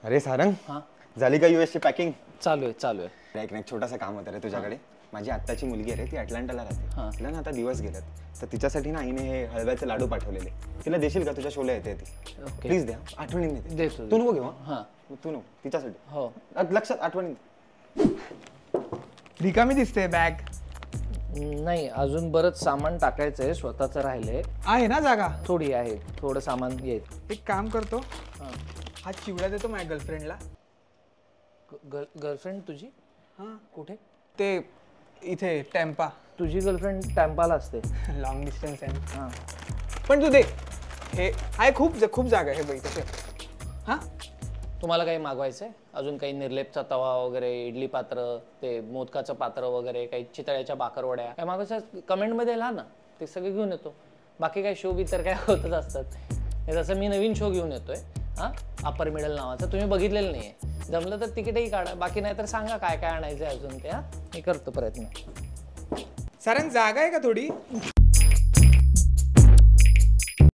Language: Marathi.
अरे सारंग, हां झाली का यूएसची पॅकिंग? चालू आहे ऐक ना, एक छोटासा काम होतं रे तुझ्याकडे. माझी आत्ताची मुलगी आहे रे, ती अटलांटाला राहते. तिला ना आता दिवस गेलेत, तर तिच्यासाठी ना आईने हे हळव्याचे लाडू पाठवलेले. तिला देशील का? तुझ्या शोला येते ती. ओके प्लीज द्या, आठवणीने दे. देतो तू नको घेऊ. हां तू नको, तिच्यासाठी. हो लक्षात, आठवणीने. रिकामी दिसते बॅग. नाही अजून बरंच सामान टाकायचं आहे, स्वतःचं राहिलंय. आहे ना जागा? थोडी आहे, थोडं सामान येईल. एक काम करतो, हां हा चिवडा देतो माझ्या गर्लफ्रेंडला. गर्लफ्रेंड तुझी हां कुठे? ते इथे टॅम्पा. तुझी गर्लफ्रेंड टॅम्पाला असते? लॉंग डिस्टन्स आहे. हां पण तू दे, हे आहे खूप जागा आहे बाई तसे. हां तुम्हाला काही मागवायचं आहे अजून? काही निर्लेपचा तवा वगैरे, इडली पात्र, ते मोदकाचं पात्र वगैरे, काही चितळ्याच्या बाकरवड्या, काय मागवायचं कमेंटमध्ये लिहा ना, ते सगळे घेऊन येतो. बाकी काय शो बी तर काय होतच असतात. हे तसं मी नवीन शो घेऊन येतोय हां, अपर मिडल नावाचा. तुम्ही बघितलेलं नाही आहे. जमलं तर तिकीटही काढा, बाकी नाही तर सांगा काय काय आणायचं आहे अजून ते. हां मी करतो प्रयत्न. सारंग जागा आहे का थोडी?